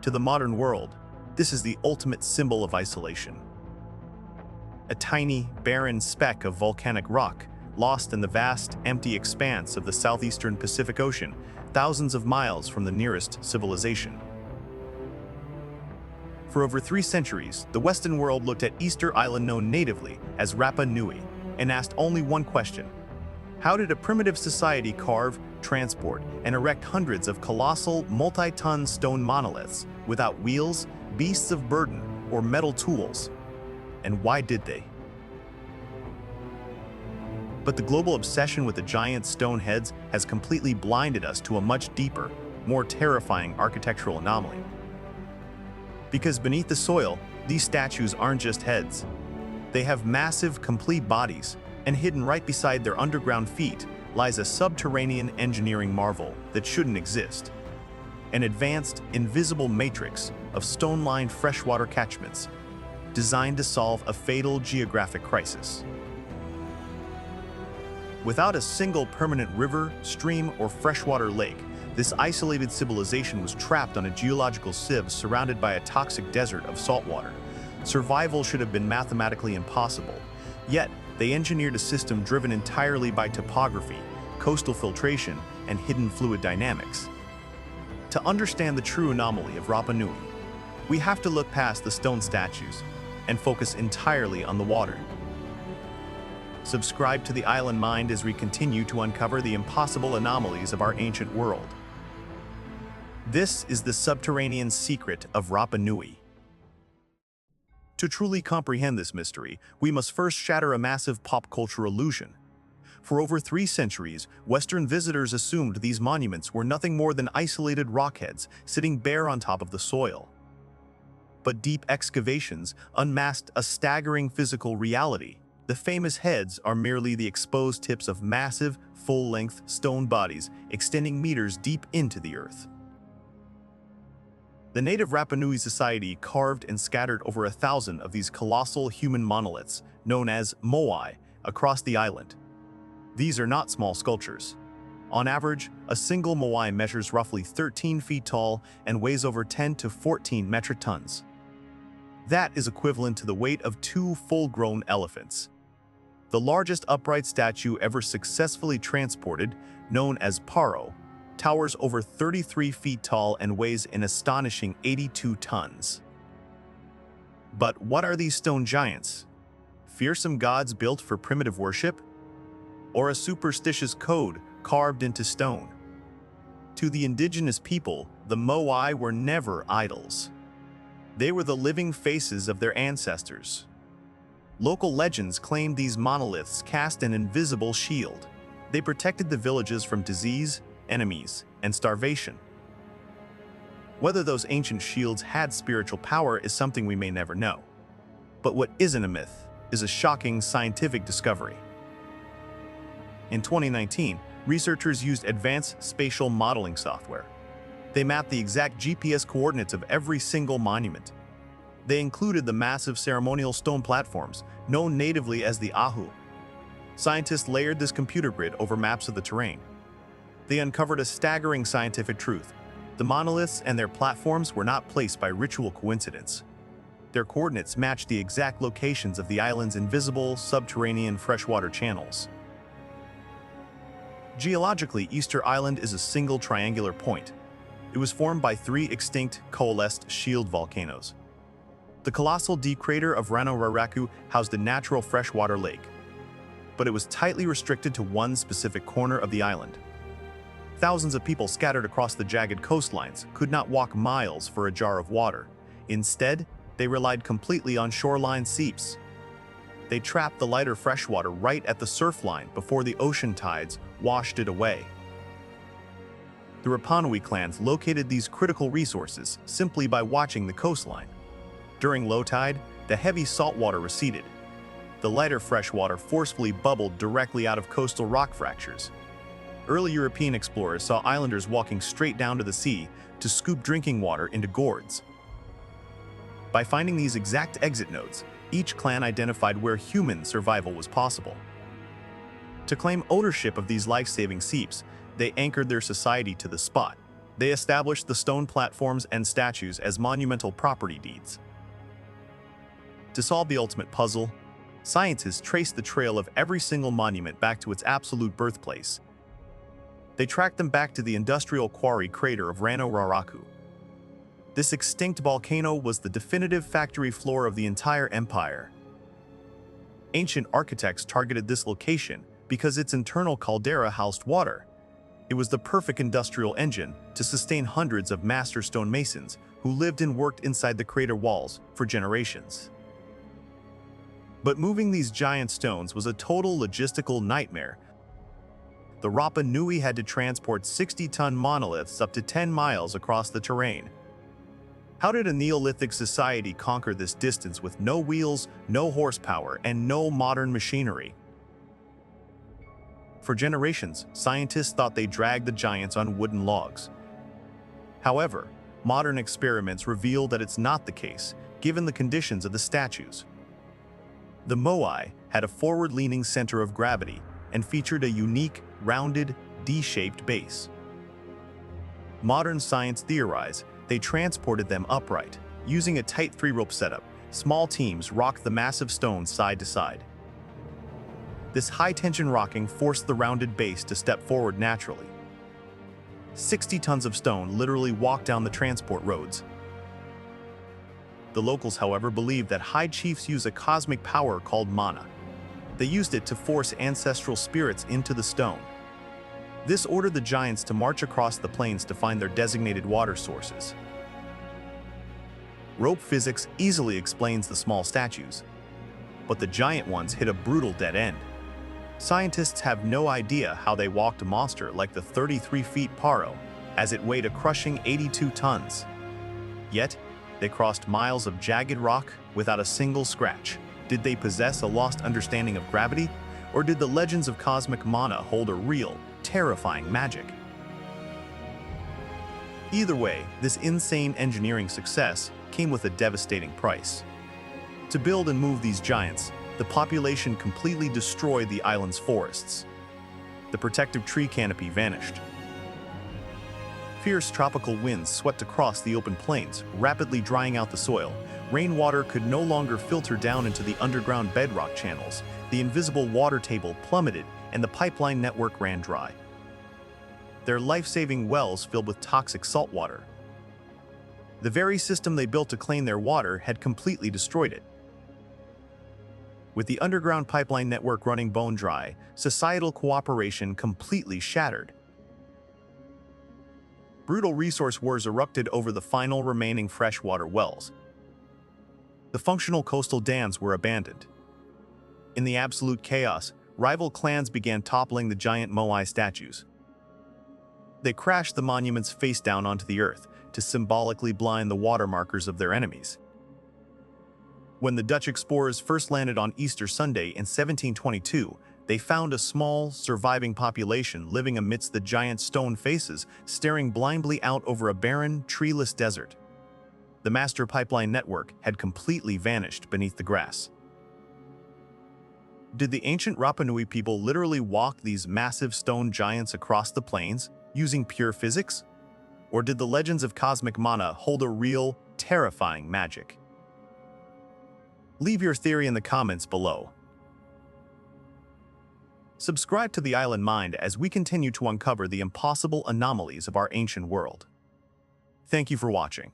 To the modern world, this is the ultimate symbol of isolation. A tiny, barren speck of volcanic rock, lost in the vast, empty expanse of the southeastern Pacific Ocean, thousands of miles from the nearest civilization. For over 3 centuries, the Western world looked at Easter Island known natively as Rapa Nui and asked only one question: how did a primitive society carve, transport, and erect hundreds of colossal, multi-ton stone monoliths without wheels, beasts of burden, or metal tools? And why did they? But the global obsession with the giant stone heads has completely blinded us to a much deeper, more terrifying architectural anomaly. Because beneath the soil, these statues aren't just heads. They have massive, complete bodies, and hidden right beside their underground feet lies a subterranean engineering marvel that shouldn't exist. An advanced, invisible matrix of stone-lined freshwater catchments designed to solve a fatal geographic crisis. Without a single permanent river, stream, or freshwater lake, this isolated civilization was trapped on a geological sieve surrounded by a toxic desert of salt water. Survival should have been mathematically impossible, yet they engineered a system driven entirely by topography, coastal filtration, and hidden fluid dynamics. To understand the true anomaly of Rapa Nui, we have to look past the stone statues and focus entirely on the water. Subscribe to the Island Mind as we continue to uncover the impossible anomalies of our ancient world. This is the subterranean secret of Rapa Nui. To truly comprehend this mystery, we must first shatter a massive pop culture illusion. For over 3 centuries, Western visitors assumed these monuments were nothing more than isolated rockheads sitting bare on top of the soil. But deep excavations unmasked a staggering physical reality. The famous heads are merely the exposed tips of massive, full-length stone bodies extending meters deep into the earth. The native Rapa Nui society carved and scattered over 1,000 of these colossal human monoliths, known as moai, across the island. These are not small sculptures. On average, a single moai measures roughly 13 feet tall and weighs over 10 to 14 metric tons. That is equivalent to the weight of 2 full-grown elephants. The largest upright statue ever successfully transported, known as Paro, towers over 33 feet tall and weighs an astonishing 82 tons. But what are these stone giants? Fearsome gods built for primitive worship? Or a superstitious code carved into stone? To the indigenous people, the moai were never idols. They were the living faces of their ancestors. Local legends claim these monoliths cast an invisible shield. They protected the villages from disease, enemies, and starvation. Whether those ancient shields had spiritual power is something we may never know. But what isn't a myth is a shocking scientific discovery. In 2019, researchers used advanced spatial modeling software. They mapped the exact GPS coordinates of every single monument. They included the massive ceremonial stone platforms, known natively as the ahu. Scientists layered this computer grid over maps of the terrain. They uncovered a staggering scientific truth. The monoliths and their platforms were not placed by ritual coincidence. Their coordinates matched the exact locations of the island's invisible, subterranean freshwater channels. Geologically, Easter Island is a single triangular point. It was formed by 3 extinct, coalesced shield volcanoes. The colossal deep crater of Rano Raraku housed a natural freshwater lake, but it was tightly restricted to one specific corner of the island. Thousands of people scattered across the jagged coastlines could not walk miles for a jar of water. Instead, they relied completely on shoreline seeps. They trapped the lighter freshwater right at the surf line before the ocean tides washed it away. The Rapa Nui clans located these critical resources simply by watching the coastline. During low tide, the heavy saltwater receded. The lighter freshwater forcefully bubbled directly out of coastal rock fractures. Early European explorers saw islanders walking straight down to the sea to scoop drinking water into gourds. By finding these exact exit nodes, each clan identified where human survival was possible. To claim ownership of these life-saving seeps, they anchored their society to the spot. They established the stone platforms and statues as monumental property deeds. To solve the ultimate puzzle, scientists traced the trail of every single monument back to its absolute birthplace. They tracked them back to the industrial quarry crater of Rano Raraku. This extinct volcano was the definitive factory floor of the entire empire. Ancient architects targeted this location because its internal caldera housed water. It was the perfect industrial engine to sustain hundreds of master stonemasons who lived and worked inside the crater walls for generations. But moving these giant stones was a total logistical nightmare. The Rapa Nui had to transport 60-ton monoliths up to 10 miles across the terrain. How did a Neolithic society conquer this distance with no wheels, no horsepower, and no modern machinery? For generations, scientists thought they dragged the giants on wooden logs. However, modern experiments reveal that it's not the case, given the conditions of the statues. The moai had a forward-leaning center of gravity and featured a unique, rounded, D-shaped base. Modern science theorized they transported them upright. Using a tight three-rope setup, small teams rocked the massive stones side to side. This high-tension rocking forced the rounded base to step forward naturally. 60 tons of stone literally walked down the transport roads. The locals, however, believed that high chiefs use a cosmic power called mana. They used it to force ancestral spirits into the stone. This ordered the giants to march across the plains to find their designated water sources. Rope physics easily explains the small statues, but the giant ones hit a brutal dead end. Scientists have no idea how they walked a monster like the 33-feet Paro, as it weighed a crushing 82 tons. Yet, they crossed miles of jagged rock without a single scratch. Did they possess a lost understanding of gravity, or did the legends of cosmic mana hold a real, terrifying magic? Either way, this insane engineering success came with a devastating price. To build and move these giants, the population completely destroyed the island's forests. The protective tree canopy vanished. Fierce tropical winds swept across the open plains, rapidly drying out the soil. Rainwater could no longer filter down into the underground bedrock channels. The invisible water table plummeted, and the pipeline network ran dry. Their life-saving wells filled with toxic saltwater. The very system they built to clean their water had completely destroyed it. With the underground pipeline network running bone dry, societal cooperation completely shattered. Brutal resource wars erupted over the final remaining freshwater wells. The functional coastal dams were abandoned. In the absolute chaos, rival clans began toppling the giant moai statues. They crashed the monuments face down onto the earth to symbolically blind the water markers of their enemies. When the Dutch explorers first landed on Easter Sunday in 1722, they found a small, surviving population living amidst the giant stone faces, staring blindly out over a barren, treeless desert. The master pipeline network had completely vanished beneath the grass. Did the ancient Rapa Nui people literally walk these massive stone giants across the plains using pure physics? Or did the legends of cosmic mana hold a real, terrifying magic? Leave your theory in the comments below. Subscribe to the Island Mind as we continue to uncover the impossible anomalies of our ancient world. Thank you for watching.